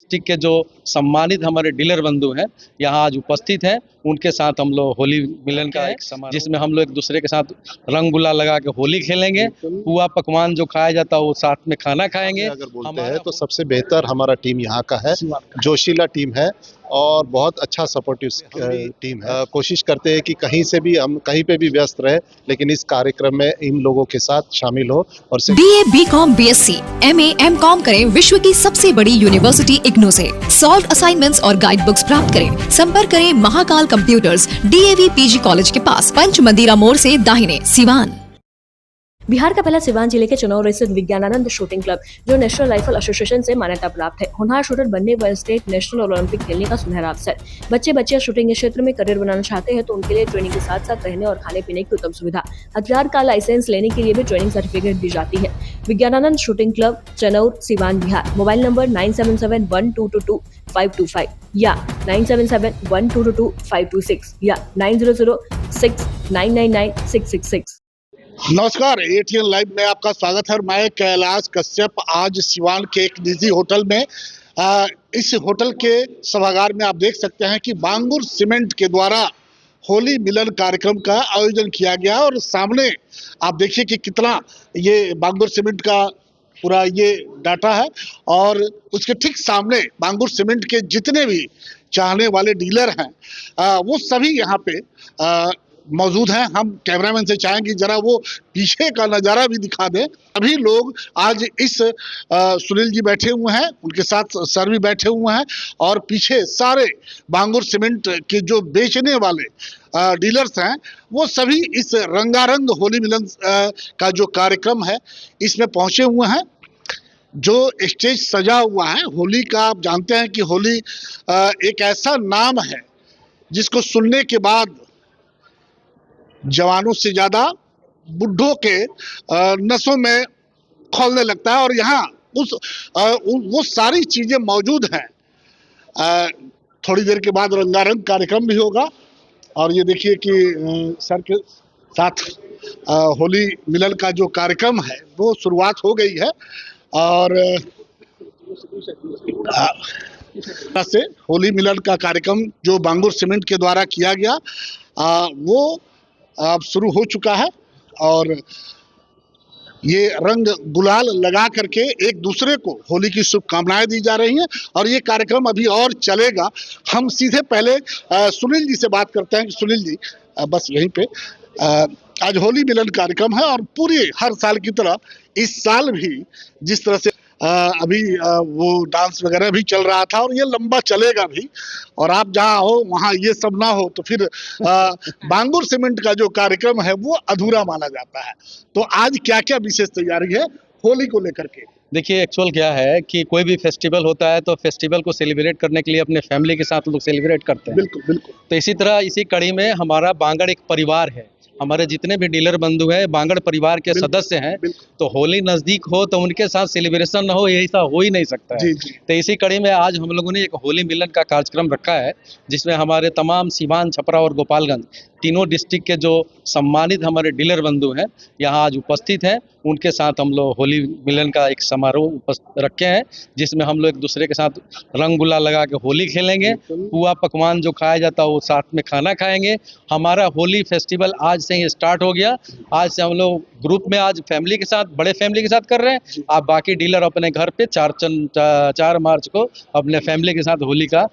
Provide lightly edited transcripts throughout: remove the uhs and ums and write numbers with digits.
District के जो सम्मानित हमारे डीलर बंधु हैं यहाँ आज उपस्थित हैं। उनके साथ हम लोग होली मिलन का एक समारोह जिसमें हम लोग एक दूसरे के साथ रंग गुलाल लगा के होली खेलेंगे। पुआ पकवान जो खाया जाता है वो साथ में खाना खाएंगे। अगर बोलते हैं तो सबसे बेहतर हमारा टीम यहाँ का है, जोशीला टीम है और बहुत अच्छा सपोर्टिव टीम है। कोशिश करते हैं कि कहीं से भी हम कहीं पे भी व्यस्त रहे, लेकिन इस कार्यक्रम में इन लोगों के साथ शामिल हो। और BA, BCom, BSc, MA, MCom करें विश्व की सबसे बड़ी यूनिवर्सिटी इग्नू से। सॉल्व असाइनमेंट्स और गाइड बुक्स प्राप्त करें। संपर्क करें Mahakal computers, DAV PG college के पास, पंच मंदिरा मोड़ से दाहिने, सिवान। बिहार का पहला सिवान जिले के चनौर स्थित विज्ञानानंद शूटिंग क्लब, जो नेशनल राइफल एसोसिएशन से मान्यता प्राप्त है, होनहार शूटर बनने व स्टेट, नेशनल और ओलंपिक खेलने का सुनहरा अवसर। बच्चे शूटिंग के क्षेत्र में करियर बनाना चाहते हैं तो उनके लिए ट्रेनिंग के साथ साथ रहने और खाने पीने की उत्तम सुविधा। हथियार का लाइसेंस लेने के लिए भी ट्रेनिंग सर्टिफिकेट दी जाती है। Vigyananand shooting club, Chanaur, Siwan, Bihar. Mobile number 9771222525 या 9771222526 या 9006999666। नमस्कार, ATN लाइव में आपका स्वागत है। मैं कैलाश कश्यप आज सिवान के एक निजी होटल में इस होटल के सभागार में आप देख सकते हैं कि बांगुर सीमेंट के द्वारा होली मिलन कार्यक्रम का आयोजन किया गया और सामने आप देखिए कि कितना ये बांगुर सीमेंट का पूरा ये डाटा है और उसके ठीक सामने बांगुर सीमेंट के जितने भी चाहने वाले डीलर हैं वो सभी यहाँ पे मौजूद हैं। हम कैमरामैन से चाहेंगे जरा वो पीछे का नज़ारा भी दिखा दें। अभी लोग आज इस सुनील जी बैठे हुए हैं, उनके साथ सर भी बैठे हुए हैं और पीछे सारे बांगुर सीमेंट के जो बेचने वाले डीलर्स हैं वो सभी इस रंगारंग होली मिलन का जो कार्यक्रम है इसमें पहुंचे हुए हैं। जो स्टेज सजा हुआ है होली का, आप जानते हैं कि होली एक ऐसा नाम है जिसको सुनने के बाद जवानों से ज्यादा बुढ़ों के नसों में खोलने लगता है और यहाँ वो सारी चीजें मौजूद हैं। थोड़ी देर के बाद रंगारंग कार्यक्रम भी होगा और ये देखिए कि सर के साथ होली मिलन का जो कार्यक्रम है वो शुरुआत हो गई है और से होली मिलन का कार्यक्रम जो बांगुर सीमेंट के द्वारा किया गया वो अब शुरू हो चुका है और ये रंग गुलाल लगा करके एक दूसरे को होली की शुभकामनाएं दी जा रही हैं और ये कार्यक्रम अभी और चलेगा। हम सीधे पहले सुनील जी से बात करते हैं कि सुनील जी बस यहीं पे आज होली मिलन कार्यक्रम है और पूरी हर साल की तरह इस साल भी जिस तरह से अभी वो डांस वगैरह भी चल रहा था और ये लंबा चलेगा भी और आप जहाँ हो वहाँ ये सब ना हो तो फिर बांगुर सीमेंट का जो कार्यक्रम है वो अधूरा माना जाता है। तो आज क्या क्या विशेष तैयारी है होली को लेकर के? देखिए एक्चुअल क्या है कि कोई भी फेस्टिवल होता है तो फेस्टिवल को सेलिब्रेट करने के लिए अपने फैमिली के साथ लोग सेलिब्रेट करते हैं। बिल्कुल बिल्कुल। तो इसी तरह इसी कड़ी में हमारा बांगड़ एक परिवार है। हमारे जितने भी डीलर बंधु हैं बांगड़ परिवार के सदस्य हैं। तो होली नज़दीक हो तो उनके साथ सेलिब्रेशन ना हो ऐसा हो ही नहीं सकता है। जी। तो इसी कड़ी में आज हम लोगों ने एक होली मिलन का कार्यक्रम रखा है जिसमें हमारे तमाम सिवान, छपरा और गोपालगंज तीनों डिस्ट्रिक्ट के जो सम्मानित हमारे डीलर बंधु हैं यहाँ आज उपस्थित हैं। उनके साथ हम लोग होली मिलन का एक समारोह रखे हैं जिसमें हम लोग एक दूसरे के साथ रंग गुलाल लगा के होली खेलेंगे। पुआ पकवान जो खाया जाता है वो साथ में खाना खाएंगे। हमारा होली फेस्टिवल आज से ही स्टार्ट हो गया। आज से हम लोग ग्रुप में आज फैमिली के साथ, बड़े फैमिली के साथ कर रहे हैं। आप बाकी डीलर अपने घर पे 4 मार्च को अपने फैमिली के साथ होली का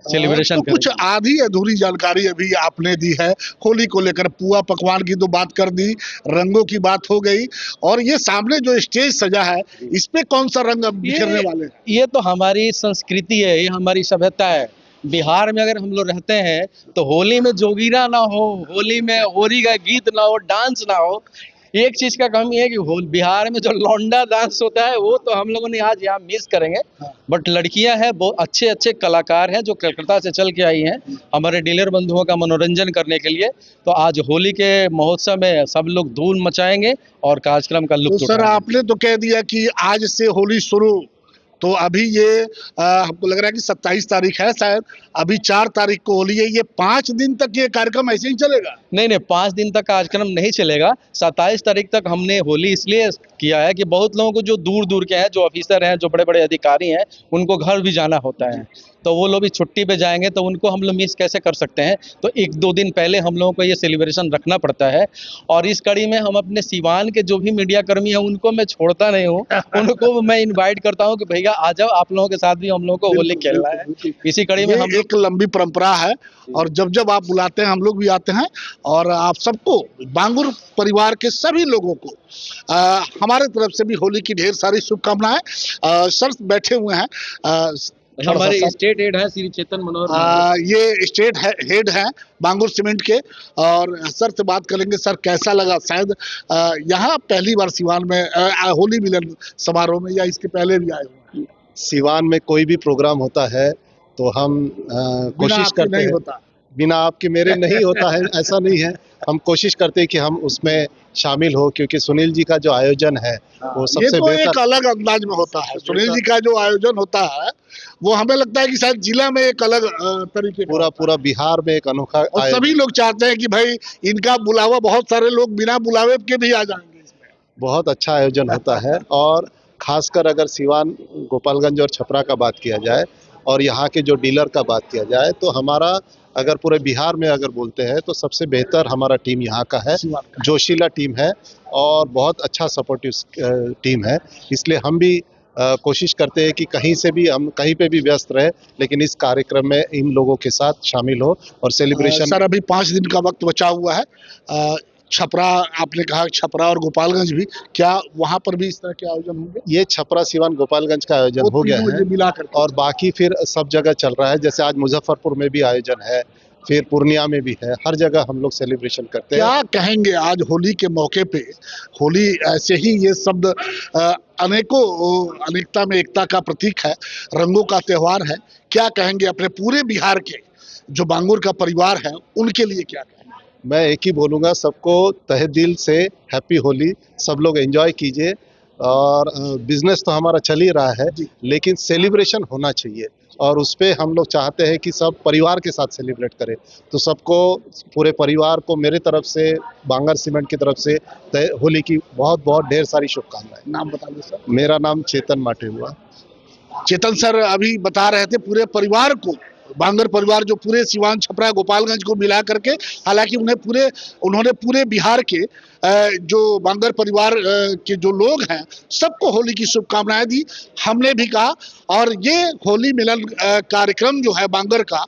सेलिब्रेशन तो कुछ आधी अधूरी जानकारी अभी आपने दी है होली को लेकर। पुआ पकवान की तो बात कर दी, रंगों की बात हो गई और ये सामने जो स्टेज सजा है इस पे कौन सा रंग अब बिखरने वाले हैं? ये तो हमारी संस्कृति है, ये हमारी सभ्यता है। बिहार में अगर हम लोग रहते हैं तो होली में जोगीरा ना हो, होली में होली का गीत ना हो, डांस ना हो। एक चीज का कमी है कि बिहार में जो लौंडा डांस होता है वो तो हम लोगों ने आज यहाँ मिस करेंगे। बट लड़कियां हैं बहुत अच्छे कलाकार हैं जो कलकत्ता से चल के आई हैं हमारे डीलर बंधुओं का मनोरंजन करने के लिए। तो आज होली के महोत्सव में सब लोग धूम मचाएंगे और कार्यक्रम का लुत्फ उठाएंगे। सर आपने तो कह दिया कि आज से होली शुरू, तो अभी ये हमको लग रहा है कि 27 तारीख है शायद, अभी 4 तारीख को होली है। ये 5 दिन तक ये कार्यक्रम ऐसे ही चलेगा? नहीं 5 दिन तक कार्यक्रम नहीं चलेगा। 27 तारीख तक हमने होली इसलिए किया है कि बहुत लोगों को जो दूर दूर के हैं, जो ऑफिसर हैं, जो बड़े बड़े अधिकारी हैं, उनको घर भी जाना होता है, तो वो लोग भी छुट्टी पे जाएंगे तो उनको हम लोग मिस कैसे कर सकते हैं। तो 1-2 दिन पहले हम लोगों को ये सेलिब्रेशन रखना पड़ता है। और इस कड़ी में हम अपने सिवान के जो भी मीडिया कर्मी हैं उनको मैं छोड़ता नहीं हूँ, उनको मैं इन्वाइट करता हूँ कि भैया आ जाओ, आप लोगों के साथ भी हम लोगों को होली खेलना है। इसी कड़ी में हम एक लंबी परंपरा है और जब जब आप बुलाते हैं हम लोग भी आते हैं। और आप सबको, बांगुर परिवार के सभी लोगों को हमारे तरफ से भी होली की ढेर सारी शुभकामनाएं। सर बैठे हुए हैं, हमारे स्टेट हेड है श्री चेतन मनोहर, ये स्टेट हेड है बांगुर सीमेंट के, और सर से बात करेंगे। सर कैसा लगा? शायद यहाँ पहली बार सिवान में होली मिलन समारोह में, या इसके पहले भी आए हुए हैं? सिवान में कोई भी प्रोग्राम होता है तो हम कोशिश करते हैं, बिना आपके मेरे नहीं होता है, ऐसा नहीं है। हम कोशिश करते हैं कि हम उसमें शामिल हो, क्योंकि सुनील जी का जो आयोजन है वो सबसे बेहतर, एक अलग अंदाज में होता है। सुनील जी का जो आयोजन होता है वो हमें लगता है कि शायद जिला में एक अलग तरीके, पूरा बिहार में एक अनोखा, और सभी लोग चाहते हैं कि भाई इनका बुलावा, बहुत सारे लोग बिना बुलावे के भी आ जाएंगे इसमें। बहुत अच्छा आयोजन होता है। और खासकर अगर सिवान, गोपालगंज और छपरा का बात किया जाए और यहाँ के जो डीलर का बात किया जाए, तो हमारा अगर पूरे बिहार में अगर बोलते हैं तो सबसे बेहतर हमारा टीम यहाँ का है, जोशीला टीम है और बहुत अच्छा सपोर्टिव टीम है। इसलिए हम भी कोशिश करते हैं कि कहीं से भी, हम कहीं पे भी व्यस्त रहे, लेकिन इस कार्यक्रम में इन लोगों के साथ शामिल हो और सेलिब्रेशन। सर अभी 5 दिन का वक्त बचा हुआ है। छपरा, आपने कहा छपरा और गोपालगंज भी, क्या वहां पर भी इस तरह के आयोजन होंगे? ये छपरा, सिवान, गोपालगंज का आयोजन हो गया है मिलाकर, और बाकी फिर सब जगह चल रहा है। जैसे आज मुजफ्फरपुर में भी आयोजन है, फिर पूर्णिया में भी है, हर जगह हम लोग सेलिब्रेशन करते हैं। क्या कहेंगे आज होली के मौके पे? होली ऐसे ही, ये शब्द अनेकता में एकता का प्रतीक है, रंगों का त्योहार है। क्या कहेंगे अपने पूरे बिहार के जो बांगुर का परिवार है उनके लिए? क्या कहेंगे? मैं एक ही बोलूँगा, सबको तहे दिल से हैप्पी होली, सब लोग एंजॉय कीजिए। और बिजनेस तो हमारा चल ही रहा है, लेकिन सेलिब्रेशन होना चाहिए और उस पर हम लोग चाहते हैं कि सब परिवार के साथ सेलिब्रेट करें। तो सबको, पूरे परिवार को मेरे तरफ से, बांगर सीमेंट की तरफ से होली की बहुत बहुत ढेर सारी शुभकामनाएं। नाम बता दो सर। मेरा नाम चेतन माटे हुआ। चेतन सर अभी बता रहे थे पूरे परिवार को, बांगर परिवार जो पूरे सिवान, छपरा, गोपालगंज को मिला करके, हालांकि उन्होंने पूरे बिहार के जो बांगर परिवार के जो लोग हैं सबको होली की शुभकामनाएं दी। हमने भी कहा, और ये होली मिलन कार्यक्रम जो है बांगर का,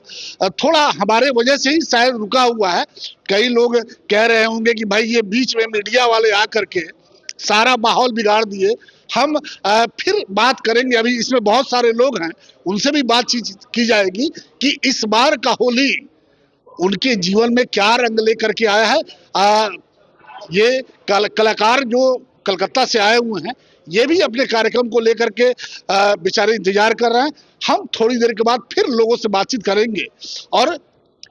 थोड़ा हमारे वजह से ही शायद रुका हुआ है। कई लोग कह रहे होंगे कि भाई ये बीच में मीडिया वाले आकर के सारा माहौल बिगाड़ दिए। हम फिर बात करेंगे, अभी इसमें बहुत सारे लोग हैं, उनसे भी बातचीत की जाएगी कि इस बार का होली उनके जीवन में क्या रंग लेकर के आया है। ये कलाकार जो कलकत्ता से आए हुए हैं, ये भी अपने कार्यक्रम को लेकर के बेचारे इंतजार कर रहे हैं। हम थोड़ी देर के बाद फिर लोगों से बातचीत करेंगे और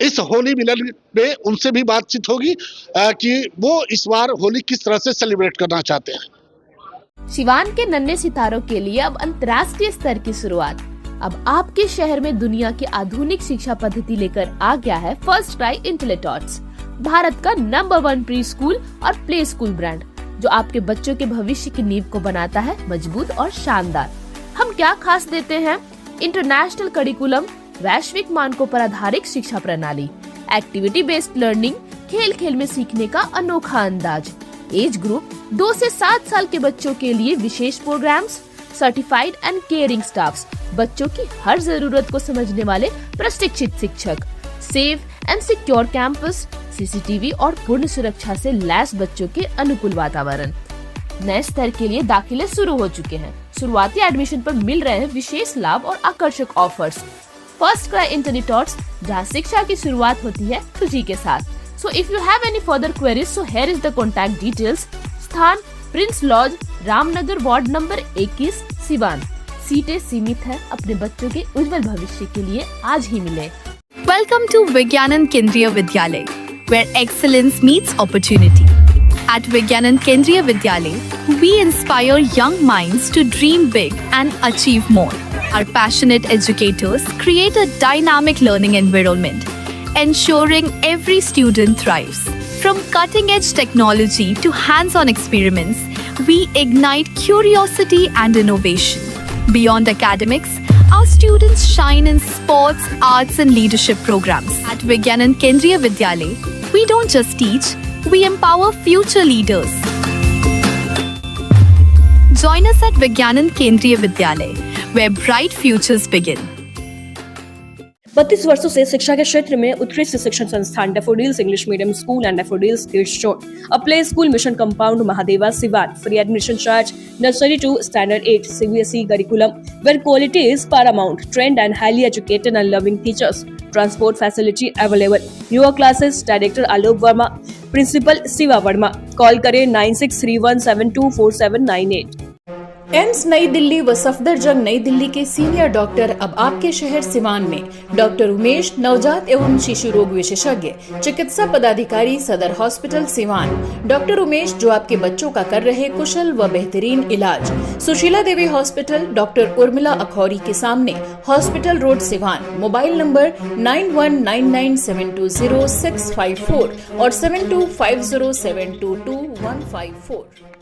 इस होली मिलन में उनसे भी बातचीत होगी कि वो इस बार होली किस तरह से सेलिब्रेट करना चाहते हैं। सिवान के नन्हे सितारों के लिए अब अंतर्राष्ट्रीय स्तर की शुरुआत। अब आपके शहर में दुनिया की आधुनिक शिक्षा पद्धति लेकर आ गया है फर्स्ट क्राई इंटेलीटॉट्स, भारत का नंबर 1 प्री स्कूल और प्ले स्कूल ब्रांड, जो आपके बच्चों के भविष्य की नींव को बनाता है मजबूत और शानदार। हम क्या खास देते हैं? इंटरनेशनल करिकुलम, वैश्विक मानकों पर आधारित शिक्षा प्रणाली, एक्टिविटी बेस्ड लर्निंग, खेल खेल में सीखने का अनोखा अंदाज, एज ग्रुप 2 से 7 साल के बच्चों के लिए विशेष programmes, certified and caring staffs, बच्चों की हर जरूरत को समझने वाले प्रशिक्षित शिक्षक, safe and secure campus, CCTV और पूर्ण सुरक्षा से लैस बच्चों के अनुकूल वातावरण। नए स्तर के लिए दाखिले शुरू हो चुके हैं। शुरुआती एडमिशन पर मिल रहे हैं विशेष लाभ और आकर्षक ऑफर्स। फर्स्ट क्राई इंटेलीटॉट्स, जहां शिक्षा की शुरुआत होती है खुशी के साथ। So if you have any further queries, so here is the contact details. स्थान prince lodge, Ramnagar, ward number 21, Siwan. सीटें सीमित है, अपने बच्चों के उज्जवल भविष्य के लिए आज ही मिले। Welcome to Vigyanand Kendriya Vidyalay, where excellence meets opportunity. At Vigyanand Kendriya Vidyalay, we inspire young minds to dream big and achieve more. Our passionate educators create a dynamic learning environment, ensuring every student thrives. From cutting-edge technology to hands-on experiments, we ignite curiosity and innovation. Beyond academics, our students shine in sports, arts and leadership programs. At Vigyanand Kendriya Vidyalay, we don't just teach, we empower future leaders. Join us at Vigyanand Kendriya Vidyalay, where bright futures begin. 32 वर्षों से शिक्षा के क्षेत्र में उत्कृष्ट शिक्षण संस्थान daffodils English medium school and daffodils kids zone, a play school mission compound Mahadeva Siwan, free admission charge, nursery to standard 8, CBSE curriculum, where quality is paramount, trained and highly educated and loving teachers, transport facility available. Yoga classes, Director Alok Verma, Principal Siva Verma. Call करें 9631724798. AIIMS नई दिल्ली व सफदरजंग नई दिल्ली के senior doctor अब आपके शहर सिवान में doctor Umesh, नवजात एवं शिशु रोग विशेषज्ञ, चिकित्सा पदाधिकारी, सदर हॉस्पिटल सिवान। डॉक्टर उमेश जो आपके बच्चों का कर रहे कुशल व बेहतरीन इलाज। सुशीला देवी हॉस्पिटल, डॉक्टर उर्मिला अखौरी के सामने, hospital road Siwan. Mobile number 9199720654 और 7250722154।